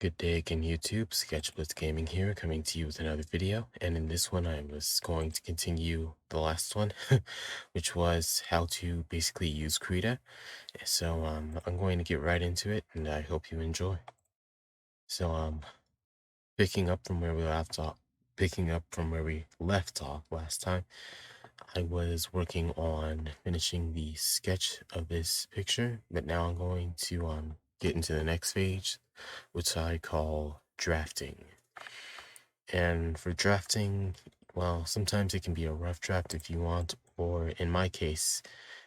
Good day again, YouTube. Sketchblitz Gaming here, coming to you with another video. And in this one, I was going to continue the last one, which was how to basically use Krita. So I'm going to get right into it, and I hope you enjoy. So picking up from where we left off, last time, I was working on finishing the sketch of this picture, but now I'm going to get into the next phase, which I call drafting. And for drafting, well, sometimes it can be a rough draft if you want, or in my case,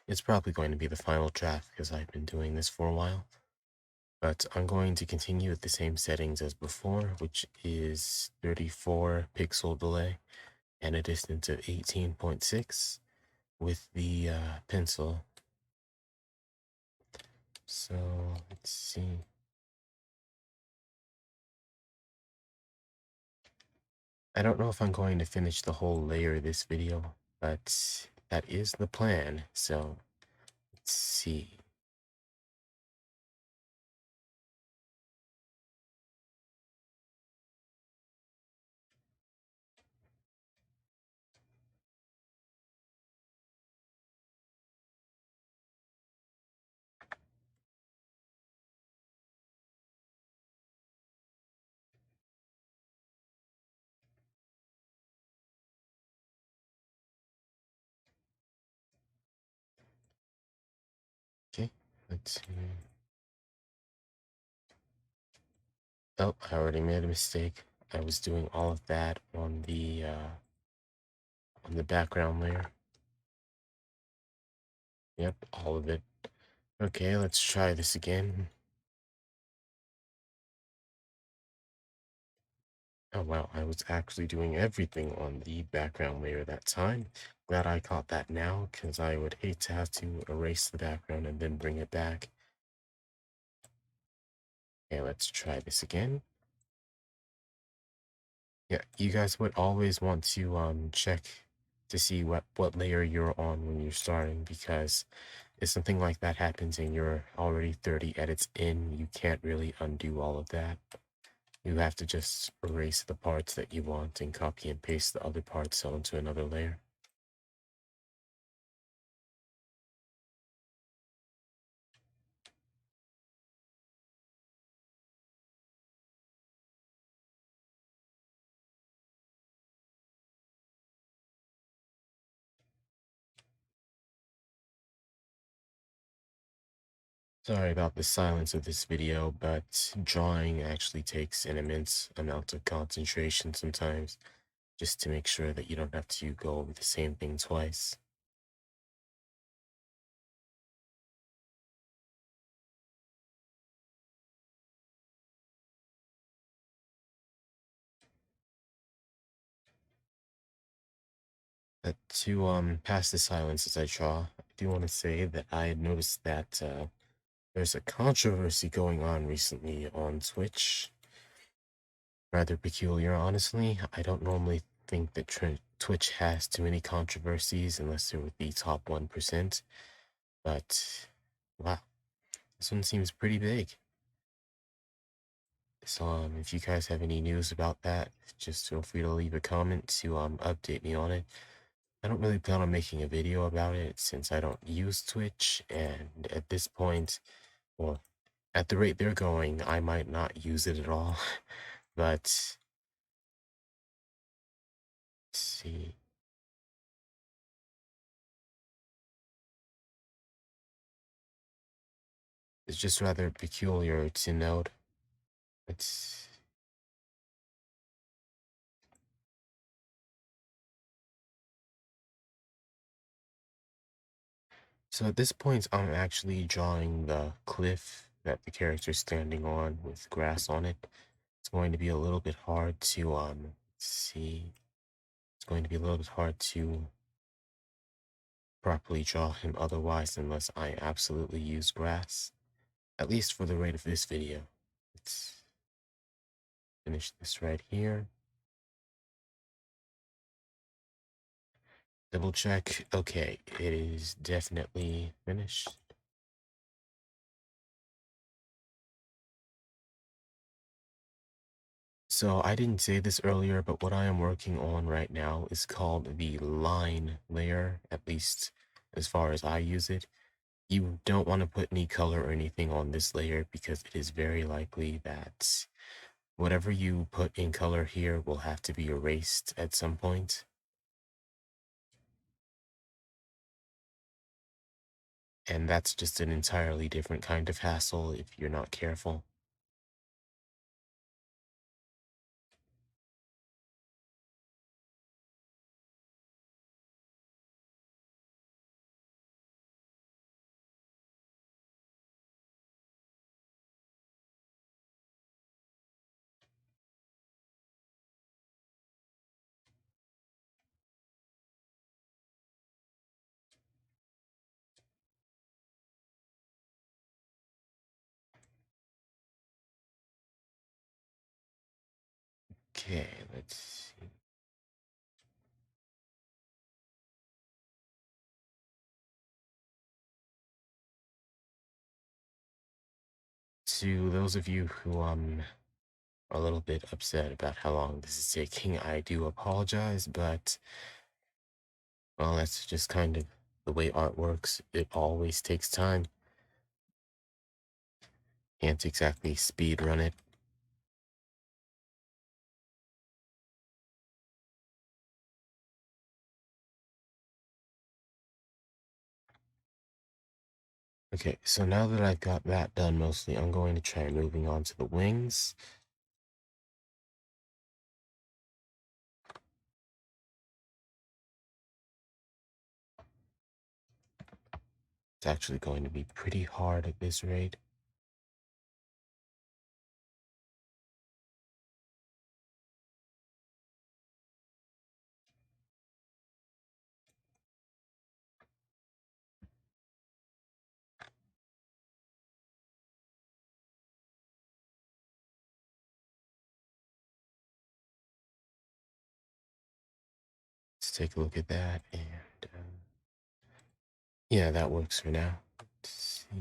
it's probably going to be the final draft because I've been doing this for a while. But I'm going to continue with the same settings as before, which is 34 pixel delay and a distance of 18.6 with the pencil. So let's see. I don't know if I'm going to finish the whole layer of this video, but that is the plan. So let's see. Okay, let's see. Oh, I already made a mistake. I was doing all of that on the background layer. Yep, all of it. Okay, let's try this again. Oh wow, I was actually doing everything on the background layer that time. Glad I caught that now, because I would hate to have to erase the background and then bring it back. Okay, let's try this again. Yeah, you guys would always want to check to see what layer you're on when you're starting, because if something like that happens and you're already 30 edits in, you can't really undo all of that. You have to just erase the parts that you want and copy and paste the other parts onto another layer. Sorry about the silence of this video, but drawing actually takes an immense amount of concentration sometimes, just to make sure that you don't have to go over the same thing twice. But to pass the silence as I draw, I do want to say that I had noticed that there's a controversy going on recently on Twitch. Rather peculiar, honestly. I don't normally think that Twitch has too many controversies unless they're with the top 1%. But wow, this one seems pretty big. So if you guys have any news about that, just feel free to leave a comment to update me on it. I don't really plan on making a video about it since I don't use Twitch, and at this point, well, at the rate they're going, I might not use it at all. But let's see. It's just rather peculiar to note. It's so at this point, I'm actually drawing the cliff that the character's standing on with grass on it. It's going to be a little bit hard to see. It's going to be a little bit hard to properly draw him otherwise unless I absolutely use grass. At least for the rate of this video. Let's finish this right here. Double check. Okay, it is definitely finished. So I didn't say this earlier, but what I am working on right now is called the line layer, at least as far as I use it. You don't want to put any color or anything on this layer because it is very likely that whatever you put in color here will have to be erased at some point. And that's just an entirely different kind of hassle if you're not careful. Okay, let's see. To those of you who are a little bit upset about how long this is taking, I do apologize, but well, that's just kind of the way art works. It always takes time. Can't exactly speed run it. Okay, so now that I've got that done mostly, I'm going to try moving on to the wings. It's actually going to be pretty hard at this rate. Let's take a look at that, and yeah, that works for now. Let's see.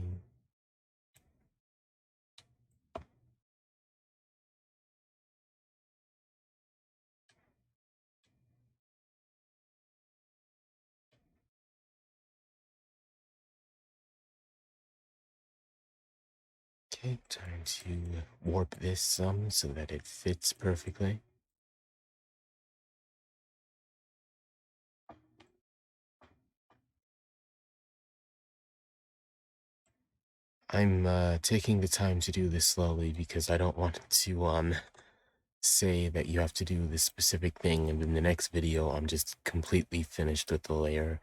Okay, time to warp this some so that it fits perfectly. I'm taking the time to do this slowly because I don't want to say that you have to do this specific thing and in the next video I'm just completely finished with the layer.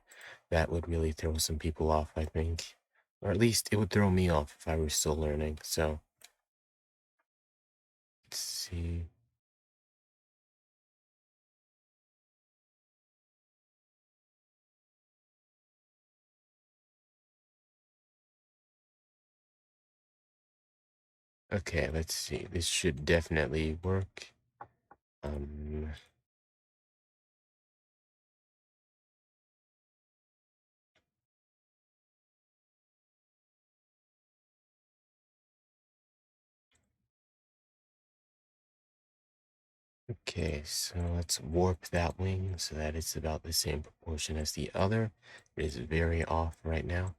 That would really throw some people off, I think. Or at least it would throw me off if I were still learning, so let's see. Okay, let's see. This should definitely work. Um, okay, so let's warp that wing so that it's about the same proportion as the other. It is very off right now.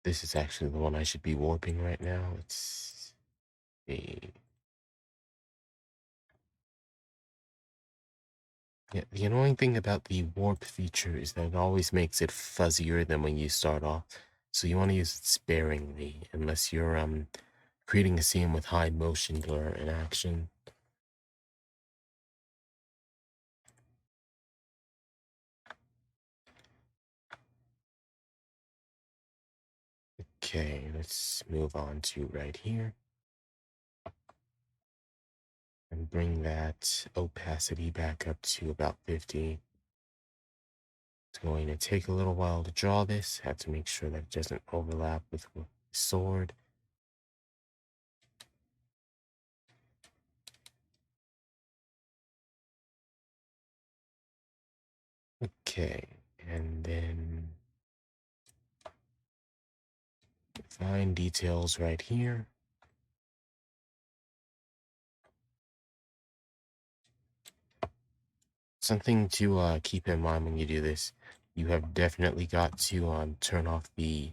This is actually the one I should be warping right now. Let's see. Yeah, the annoying thing about the warp feature is that it always makes it fuzzier than when you start off. So you want to use it sparingly unless you're creating a scene with high motion blur and action. Okay, let's move on to right here and bring that opacity back up to about 50. It's going to take a little while to draw this. Have to make sure that it doesn't overlap with the sword. Okay, and then fine details right here. Something to keep in mind when you do this, you have definitely got to turn off the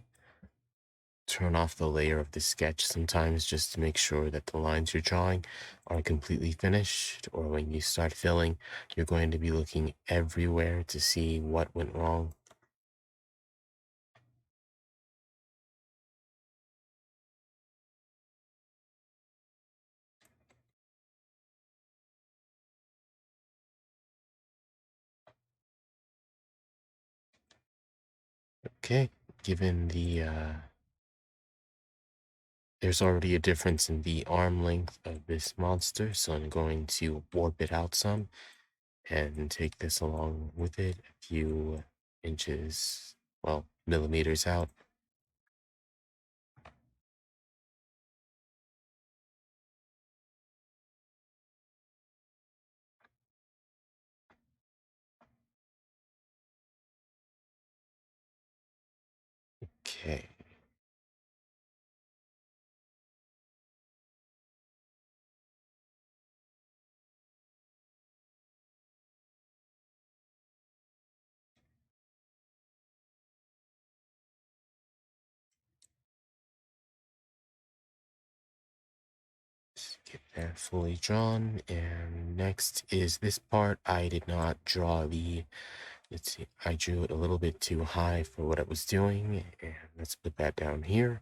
layer of the sketch sometimes, just to make sure that the lines you're drawing are completely finished, or when you start filling, you're going to be looking everywhere to see what went wrong. Okay, given there's already a difference in the arm length of this monster, so I'm going to warp it out some and take this along with it a few inches, well, millimeters out. Okay. Let's get that fully drawn. And next is this part. I did not draw the, let's see, I drew it a little bit too high for what it was doing. And let's put that down here.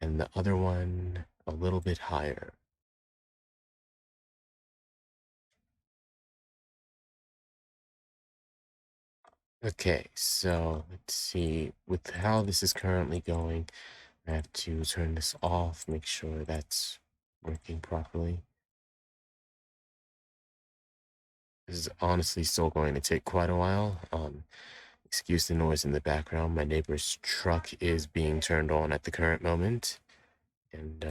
And the other one a little bit higher. Okay, so let's see, with how this is currently going, I have to turn this off, make sure that's working properly. This is honestly still going to take quite a while. Excuse the noise in the background. My neighbor's truck is being turned on at the current moment. And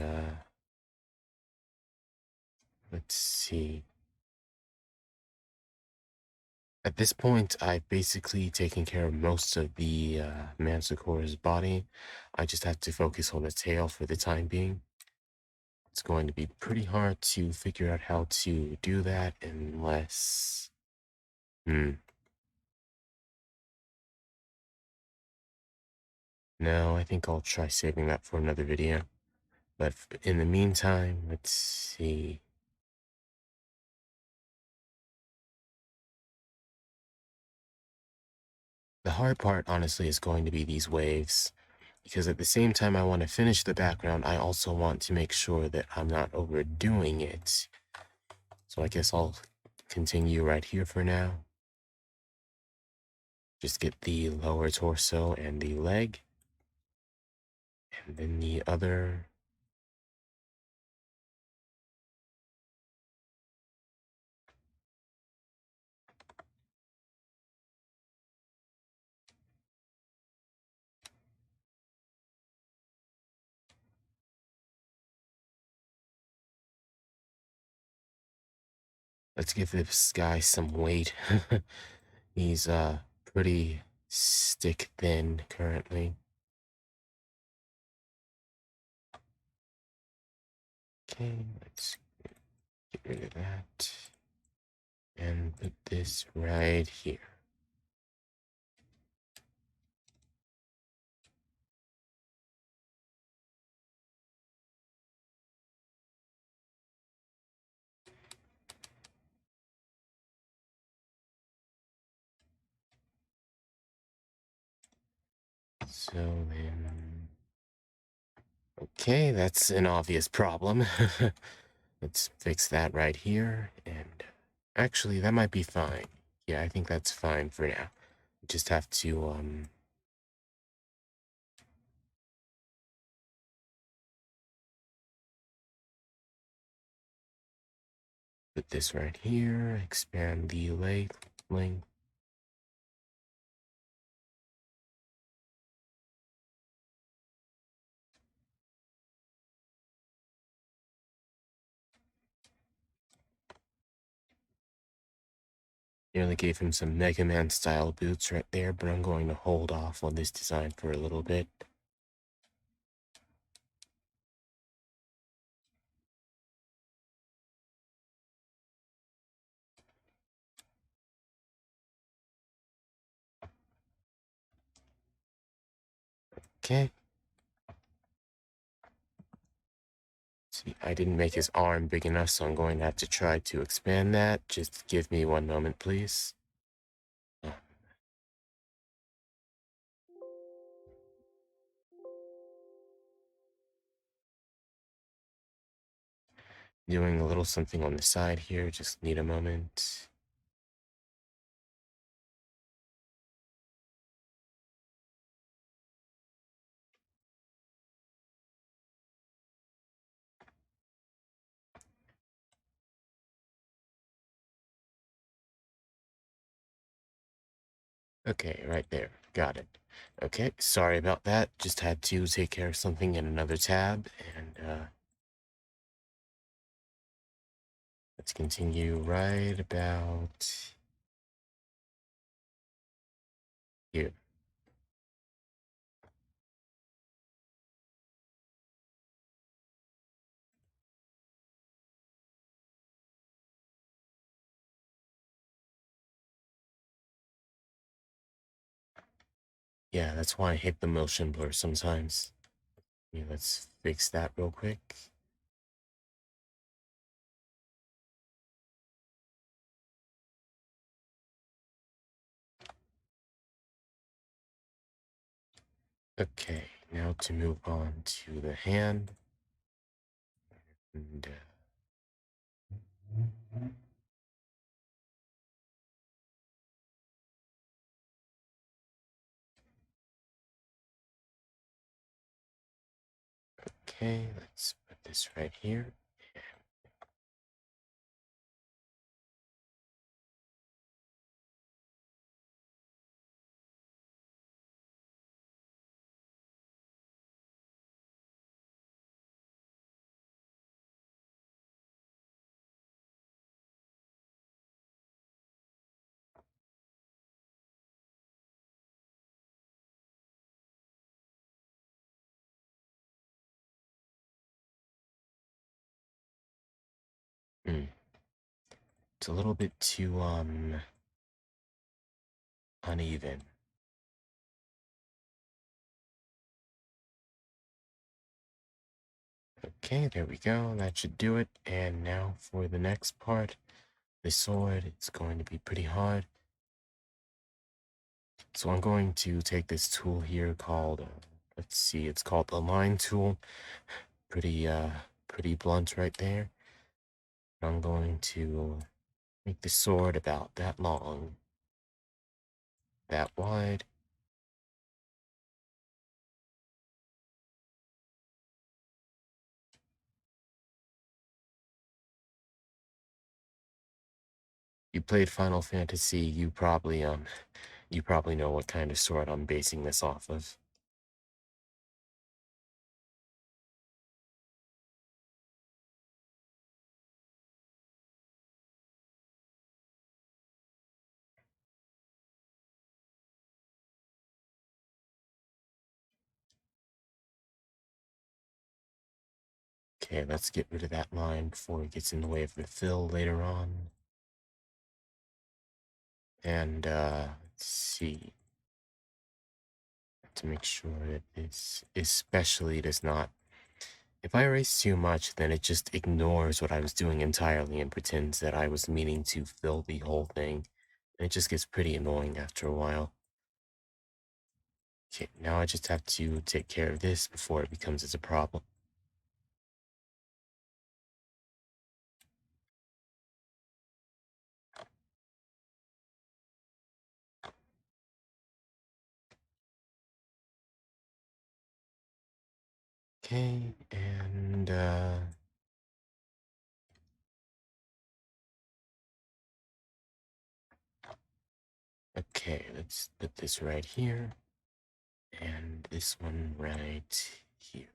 let's see. At this point, I've basically taken care of most of the Manticore's body. I just have to focus on the tail for the time being. It's going to be pretty hard to figure out how to do that unless... No, I think I'll try saving that for another video. But in the meantime, let's see. The hard part, honestly, is going to be these waves. Because at the same time I want to finish the background, I also want to make sure that I'm not overdoing it. So I guess I'll continue right here for now. Just get the lower torso and the leg. And then the other. Let's give this guy some weight. He's pretty stick thin currently. Okay, let's get rid of that. And put this right here. So then, okay, that's an obvious problem. Let's fix that right here. And actually, that might be fine. Yeah, I think that's fine for now. Just have to, put this right here, expand the length. Nearly gave him some Mega Man style boots right there, but I'm going to hold off on this design for a little bit. Okay. See, I didn't make his arm big enough, so I'm going to have to try to expand that. Just give me one moment, please. Doing a little something on the side here, just need a moment. Okay, right there. Got it. Okay, sorry about that. Just had to take care of something in another tab, and let's continue right about here. Yeah, that's why I hate the motion blur sometimes. Yeah, let's fix that real quick. Okay, now to move on to the hand. And, okay, let's put this right here. Hmm. It's a little bit too uneven. Okay, there we go. That should do it. And now for the next part, the sword. It's going to be pretty hard. So I'm going to take this tool here called, let's see, it's called the line tool. Pretty blunt right there. I'm going to make the sword about that long, that wide. You played Final Fantasy, you probably know what kind of sword I'm basing this off of. Okay, let's get rid of that line before it gets in the way of the fill later on. And let's see, to make sure that this especially does not, if I erase too much, then it just ignores what I was doing entirely and pretends that I was meaning to fill the whole thing. And it just gets pretty annoying after a while. Okay, now I just have to take care of this before it becomes as a problem. Okay, and okay, let's put this right here, and this one right here.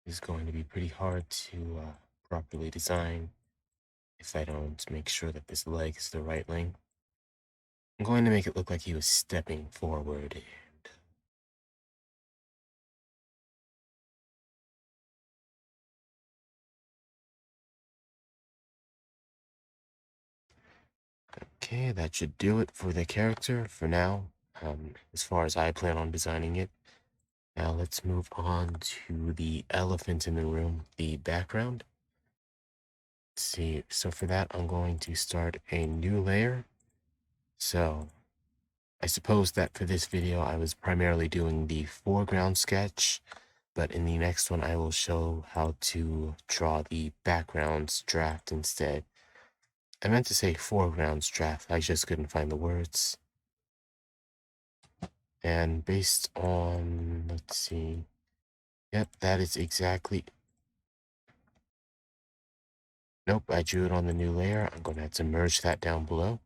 It's going to be pretty hard to properly design, if I don't make sure that this leg is the right length. I'm going to make it look like he was stepping forward and okay, that should do it for the character for now, as far as I plan on designing it. Now let's move on to the elephant in the room, the background. Let's see, so for that, I'm going to start a new layer. So I suppose that for this video, I was primarily doing the foreground sketch, but in the next one, I will show how to draw the backgrounds draft instead. I meant to say foregrounds draft, I just couldn't find the words. And based on, let's see, yep, that is exactly, nope, I drew it on the new layer. I'm going to have to merge that down below.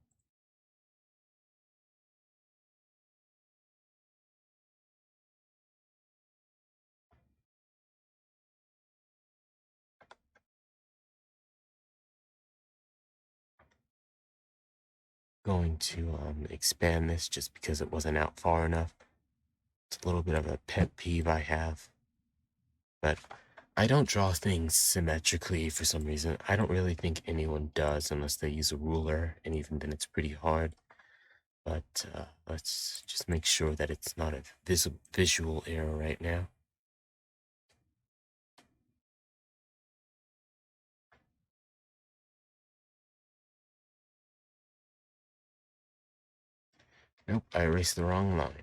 Going to expand this just because it wasn't out far enough. It's a little bit of a pet peeve I have. But I don't draw things symmetrically for some reason. I don't really think anyone does unless they use a ruler, and even then it's pretty hard. But let's just make sure that it's not a visual error right now. Nope, I erased the wrong line.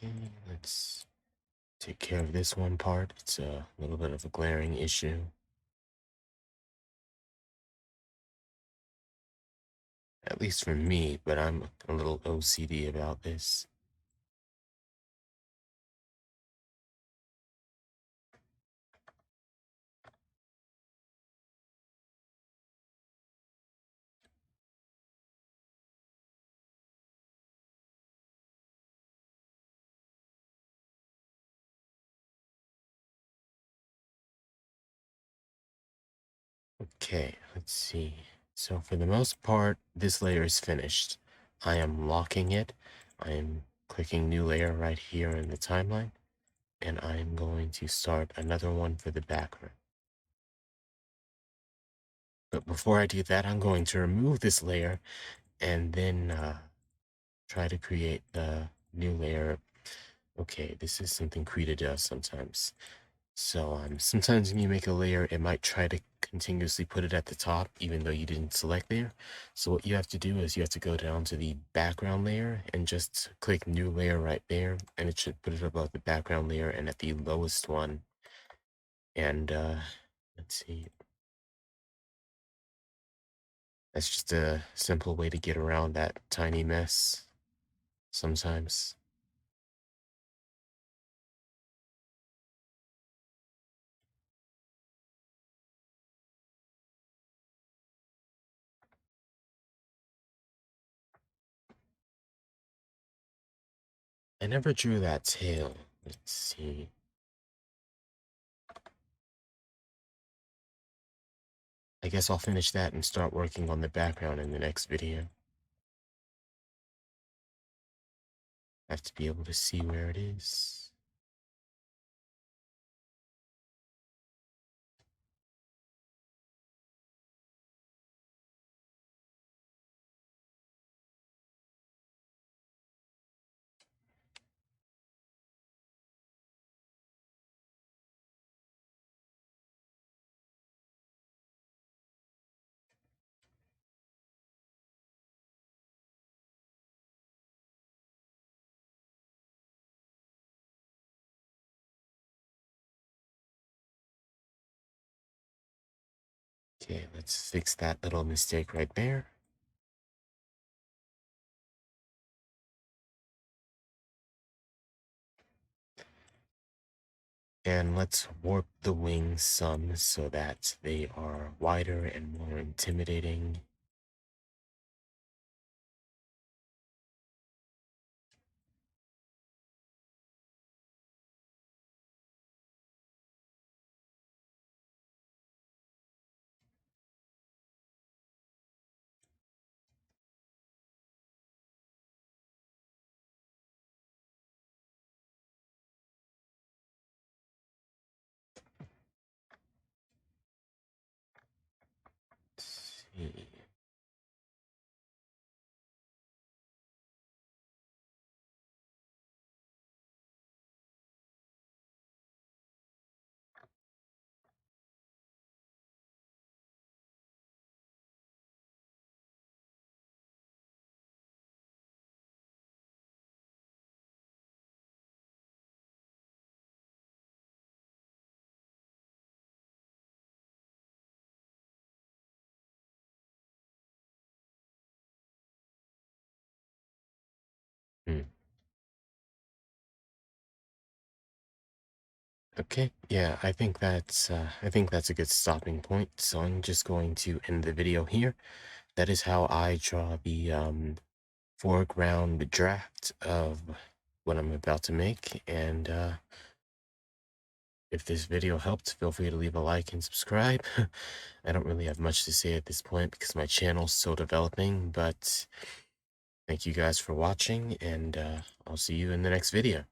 Okay, let's take care of this one part. It's a little bit of a glaring issue. At least for me, but I'm a little OCD about this. Okay, let's see. So for the most part, this layer is finished. I am locking it. I am clicking new layer right here in the timeline, and I'm going to start another one for the background. But before I do that, I'm going to remove this layer and then try to create the new layer. Okay, this is something Krita does sometimes. So sometimes when you make a layer, it might try to continuously put it at the top, even though you didn't select there. So what you have to do is you have to go down to the background layer and just click new layer right there, and it should put it above the background layer and at the lowest one. And let's see. That's just a simple way to get around that tiny mess sometimes. I never drew that tail. Let's see. I guess I'll finish that and start working on the background in the next video. I have to be able to see where it is. Okay, let's fix that little mistake right there. And let's warp the wings some so that they are wider and more intimidating. Let's see. Hmm. Okay, yeah, I think that's a good stopping point. So I'm just going to end the video here. That is how I draw the foreground draft of what I'm about to make. And if this video helped, feel free to leave a like and subscribe. I don't really have much to say at this point because my channel's still developing, but thank you guys for watching, and I'll see you in the next video.